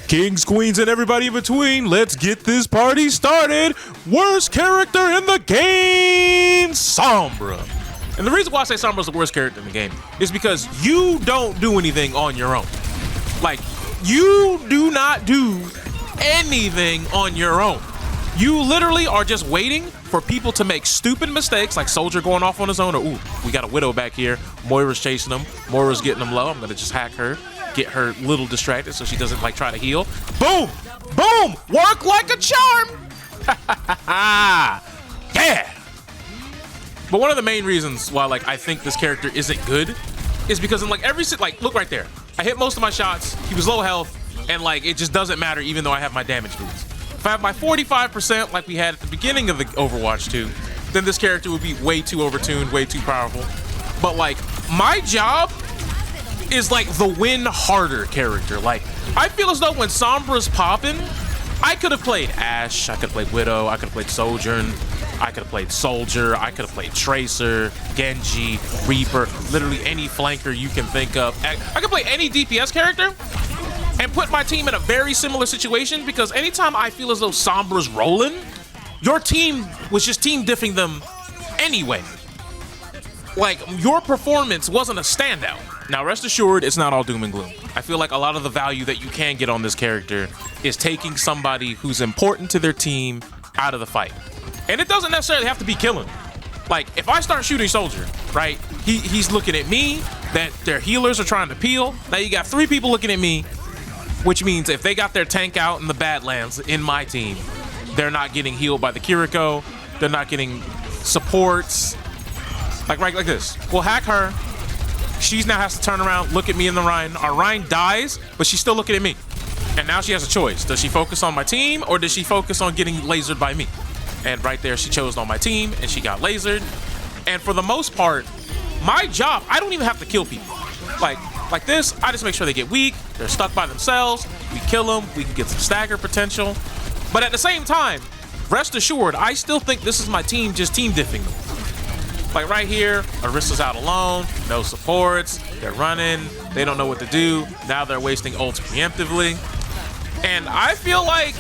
Kings, queens, and everybody in between, let's get this party started. Worst character in the game, Sombra. And the reason why I say Sombra is the worst character in the game is because you don't do anything on your own. Like, you do not do anything on your own. You literally are just waiting for people to make stupid mistakes, like Soldier going off on his own, or ooh, we got a Widow back here. Moira's chasing him. Moira's getting him low. I'm gonna just hack her, get her little distracted so she doesn't like try to heal. Boom, boom, work like a charm. Yeah. But one of the main reasons why I think this character isn't good is because in look right there. I hit most of my shots. He was low health, and it just doesn't matter even though I have my damage boost. If I have my 45% like we had at the beginning of the Overwatch 2, then this character would be way too overtuned, way too powerful. But my job is the win harder character. I feel as though when Sombra's popping, I could have played Ashe, I could have played Widow, I could have played Sojourn, I could have played Soldier, I could have played Tracer, Genji, Reaper, literally any flanker you can think of. I could play any DPS character and put my team in a very similar situation, because anytime I feel as though Sombra's rolling, your team was just team diffing them anyway. Your performance wasn't a standout. Now, rest assured, it's not all doom and gloom. I feel like a lot of the value that you can get on this character is taking somebody who's important to their team out of the fight. And it doesn't necessarily have to be killing. If I start shooting Soldier, right, he's looking at me, that their healers are trying to peel. Now you got 3 people looking at me, which means if they got their tank out in the Badlands in my team, they're not getting healed by the Kiriko. They're not getting supports. Right like this. We'll hack her. She now has to turn around, look at me in the Rhine. Our Rhine dies, but she's still looking at me. And now she has a choice. Does she focus on my team, or does she focus on getting lasered by me? And right there, she chose on my team, and she got lasered. And for the most part, my job, I don't even have to kill people. Like this, I just make sure they get weak, they're stuck by themselves, we kill them, we can get some stagger potential. But at the same time, rest assured, I still think this is my team just team diffing them. Right here, Orisa's out alone, no supports, they're running, they don't know what to do. Now they're wasting ults preemptively. And I feel like,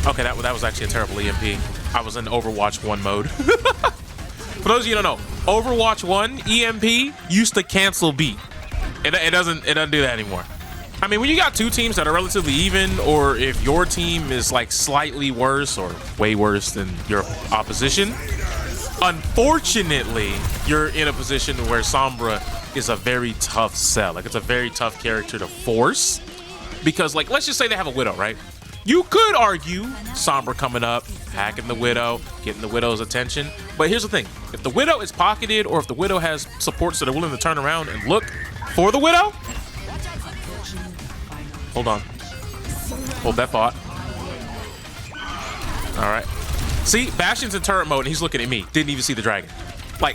okay, that was actually a terrible EMP. I was in Overwatch 1 mode. For those of you who don't know, Overwatch 1 EMP used to cancel beat. It doesn't do that anymore. I mean, when you got 2 teams that are relatively even, or if your team is slightly worse or way worse than your opposition, unfortunately, you're in a position where Sombra is a very tough sell. It's a very tough character to force, because let's just say they have a Widow, right? You could argue Sombra coming up, hacking the Widow, getting the Widow's attention. But here's the thing. If the Widow is pocketed, or if the Widow has supports that are willing to turn around and look for the Widow. Hold on. Hold that thought. All right. See, Bastion's in turret mode and he's looking at me. Didn't even see the dragon.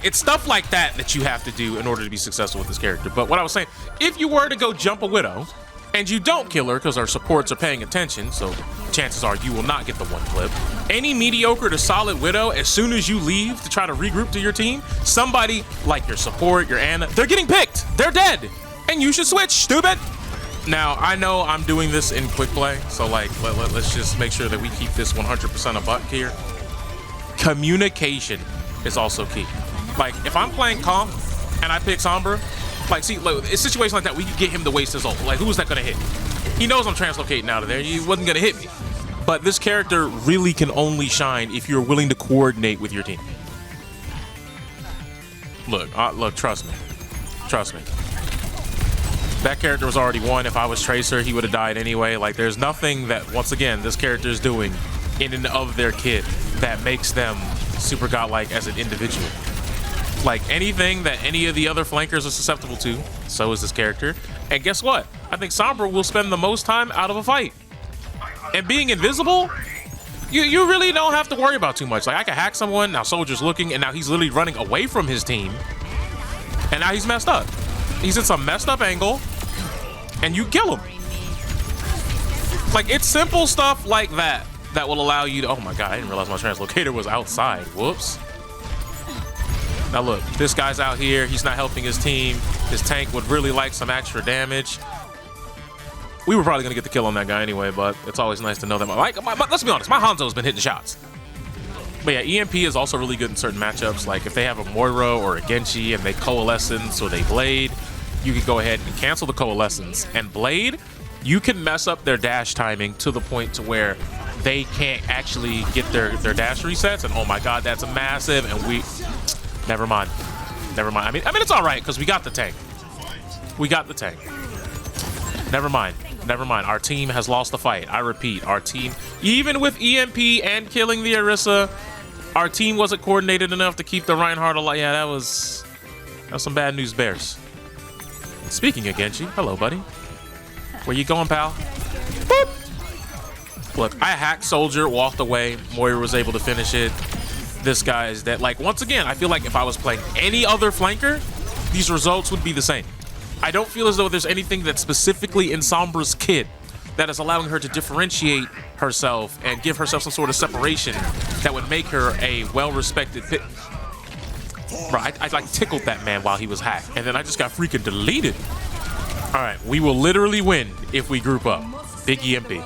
It's stuff like that you have to do in order to be successful with this character. But what I was saying, if you were to go jump a Widow and you don't kill her because our supports are paying attention, so chances are you will not get the 1 clip. Any mediocre to solid Widow, as soon as you leave to try to regroup to your team, somebody like your support, your Ana, they're getting picked. They're dead. And you should switch, stupid. Now, I know I'm doing this in quick play, so let's just make sure that we keep this 100% a buck here. Communication is also key. If I'm playing comp and I pick Sombra, see, in a situation like that, we could get him to waste his ult. Who is that gonna hit? He knows I'm translocating out of there. He wasn't gonna hit me. But this character really can only shine if you're willing to coordinate with your team. Look, trust me. Trust me. That character was already won. If I was Tracer, he would have died anyway. There's nothing that, once again, this character is doing in and of their kit that makes them super godlike as an individual. Anything that any of the other flankers are susceptible to, so is this character. And guess what? I think Sombra will spend the most time out of a fight. And being invisible, you really don't have to worry about too much. I can hack someone, now Soldier's looking, and now he's literally running away from his team. And now he's messed up. He's in some messed up angle, and you kill him. It's simple stuff like that will allow you to, oh my God, I didn't realize my translocator was outside. Whoops. Now look, this guy's out here. He's not helping his team. His tank would really like some extra damage. We were probably gonna get the kill on that guy anyway, but it's always nice to know that. Let's be honest, my Hanzo's been hitting shots. But yeah, EMP is also really good in certain matchups. Like if they have a Moira or a Genji and they coalescence or they Blade, you can go ahead and cancel the coalescence. And Blade, you can mess up their dash timing to the point to where they can't actually get their dash resets. And oh my god, that's massive. And we, never mind. I mean it's all right because we got the tank. Never mind. Our team has lost the fight. I repeat, our team, even with EMP and killing the Orisa, our team wasn't coordinated enough to keep the Reinhardt alive. Yeah, that was some bad news bears. Speaking of Genji, hello, buddy. Where you going, pal? Boop. Look, I hacked Soldier, walked away. Moira was able to finish it. This guy is that, like, once again, I feel like if I was playing any other flanker, these results would be the same. I don't feel as though there's anything that's specifically in Sombra's kit that is allowing her to differentiate herself and give herself some sort of separation that would make her a well-respected pit. Bro, I like tickled that man while he was hacked, and then I just got freaking deleted. All right, we will literally win if we group up. Big EMP.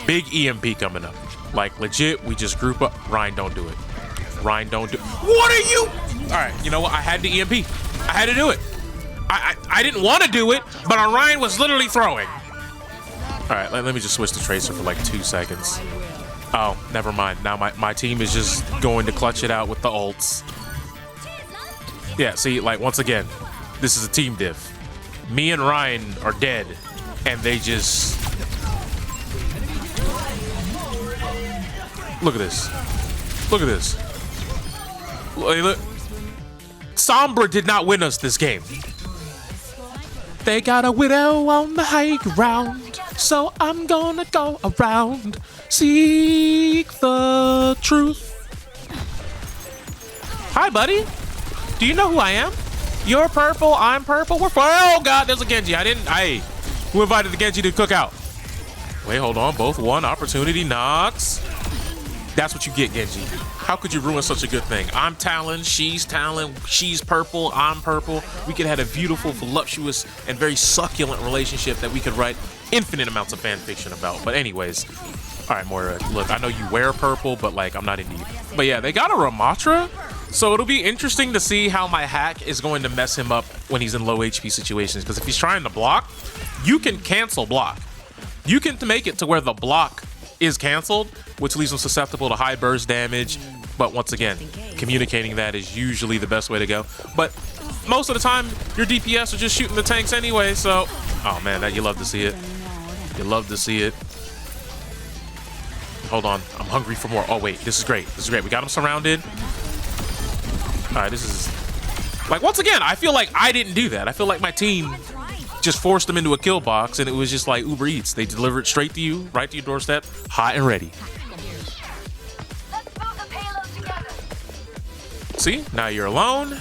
Big EMP coming up. Like, legit, we just group up. Ryan, don't do it. Ryan, don't do it. What are you? All right, you know what? I had the EMP. I had to do it. I didn't want to do it, but Orion was literally throwing. All right, let me just switch to Tracer for like 2 seconds. Oh, never mind. Now my team is just going to clutch it out with the ults. Yeah, see, like, once again, this is a team diff. Me and Ryan are dead, and they just... Look at this. Look at this. Look. Sombra did not win us this game. They got a Widow on the high ground, so I'm gonna go around, seek the truth. Hi, buddy. Do you know who I am? You're purple, I'm purple, we're oh god, there's a Genji. Who invited the Genji to cook out? Wait, hold on, both won, opportunity knocks. That's what you get, Genji. How could you ruin such a good thing? I'm Talon, she's purple, I'm purple. We could have had a beautiful, voluptuous, and very succulent relationship that we could write infinite amounts of fan fiction about. But anyways, all right, Moira, look, I know you wear purple, but like, I'm not into you. But yeah, they got a Ramatra, so it'll be interesting to see how my hack is going to mess him up when he's in low HP situations, because if he's trying to block, you can cancel block. You can make it to where the block is canceled, which leaves them susceptible to high burst damage. But once again, communicating that is usually the best way to go. But most of the time, your DPS are just shooting the tanks anyway, so... Oh man, you love to see it. You love to see it. Hold on, I'm hungry for more. Oh wait, this is great. This is great. We got him surrounded. All right, this is... Like, once again, I feel like I didn't do that. I feel like my team just forced them into a kill box, and it was just like Uber Eats. They deliver it straight to you, right to your doorstep, hot and ready. See, now you're alone.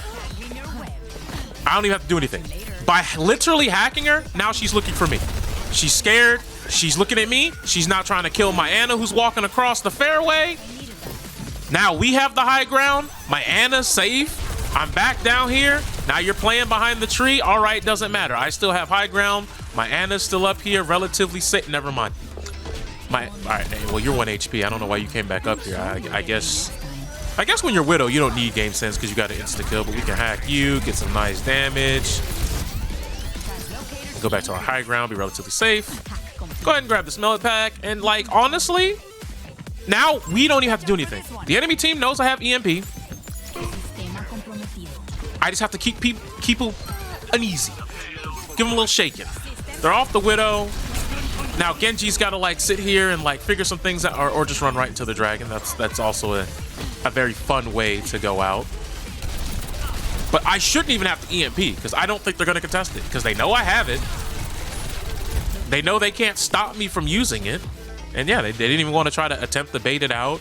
I don't even have to do anything. By literally hacking her, now she's looking for me. She's scared. She's looking at me. She's not trying to kill my Ana who's walking across the fairway. Now we have the high ground. My Ana's safe. I'm back down here. Now you're playing behind the tree. All right, doesn't matter. I still have high ground. My Ana's still up here, relatively safe. Never mind. All right, well, you're 1 HP. I don't know why you came back up here. I guess when you're Widow, you don't need game sense because you got an insta kill, but we can hack you, get some nice damage. Go back to our high ground, be relatively safe. Go ahead and grab the smell it pack. And like, honestly, now we don't even have to do anything. The enemy team knows I have EMP. I just have to keep people uneasy. Give them a little shaking. They're off the Widow. Now Genji's got to like sit here and like figure some things out, or just run right into the dragon. That's also a very fun way to go out. But I shouldn't even have to EMP because I don't think they're going to contest it because they know I have it. They know they can't stop me from using it. And yeah, they didn't even want to try to attempt to bait it out.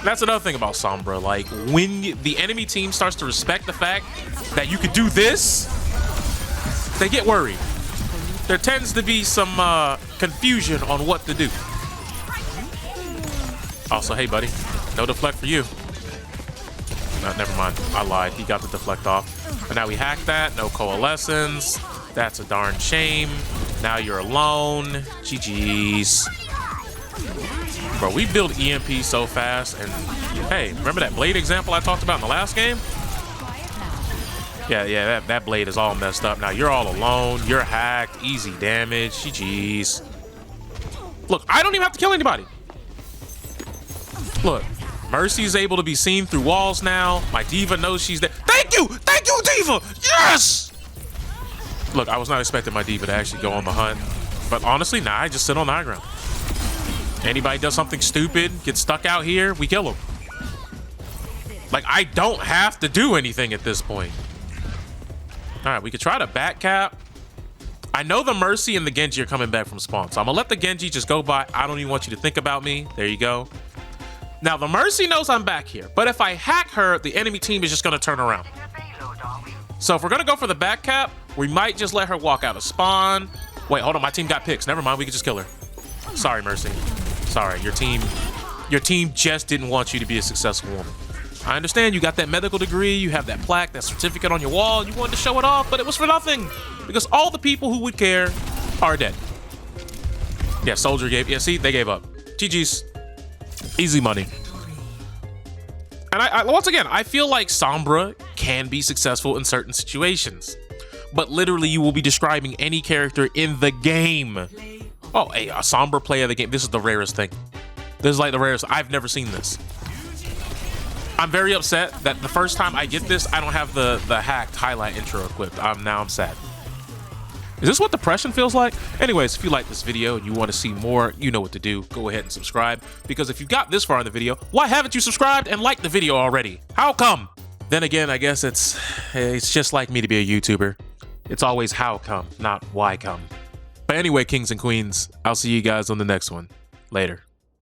That's another thing about Sombra. Like, when the enemy team starts to respect the fact that you could do this, they get worried. There tends to be some confusion on what to do. Also, hey, buddy, no deflect for you. No, never mind. I lied. He got the deflect off. But now we hacked that. No coalescence. That's a darn shame. Now you're alone. GG's. Bro, we build EMP so fast. And hey, remember that blade example I talked about in the last game? Yeah, that blade is all messed up. Now you're all alone. You're hacked. Easy damage. GG's. Look, I don't even have to kill anybody. Look, Mercy is able to be seen through walls now. My diva knows she's there. Thank you, diva. Yes. Look, I was not expecting my diva to actually go on the hunt, but honestly, nah, I just sit on the high ground. Anybody does something stupid, gets stuck out here, we kill them. Like, I don't have to do anything at this point. All right, we could try to back cap. I know the Mercy and the Genji are coming back from spawn, so I'm gonna let the Genji just go by. I don't even want you to think about me. There you go. Now, the Mercy knows I'm back here, but if I hack her, the enemy team is just gonna turn around. So if we're gonna go for the back cap, we might just let her walk out of spawn. Wait, hold on, my team got picks. Never mind, we can just kill her. Sorry, Mercy. Sorry, your team just didn't want you to be a successful woman. I understand you got that medical degree, you have that plaque, that certificate on your wall, and you wanted to show it off, but it was for nothing. Because all the people who would care are dead. Yeah, Soldier gave, yeah, see, they gave up. GG's. Easy money. And I once again, I feel like Sombra can be successful in certain situations. But literally, you will be describing any character in the game. Oh, hey, a Sombra play of the game. This is the rarest thing. This is like the rarest. I've never seen this. I'm very upset that the first time I get this, I don't have the hacked highlight intro equipped. Now I'm sad. Is this what depression feels like? Anyways, if you like this video and you want to see more, you know what to do. Go ahead and subscribe. Because if you got this far in the video, why haven't you subscribed and liked the video already? How come? Then again, I guess it's just like me to be a YouTuber. It's always how come, not why come. But anyway, kings and queens, I'll see you guys on the next one. Later.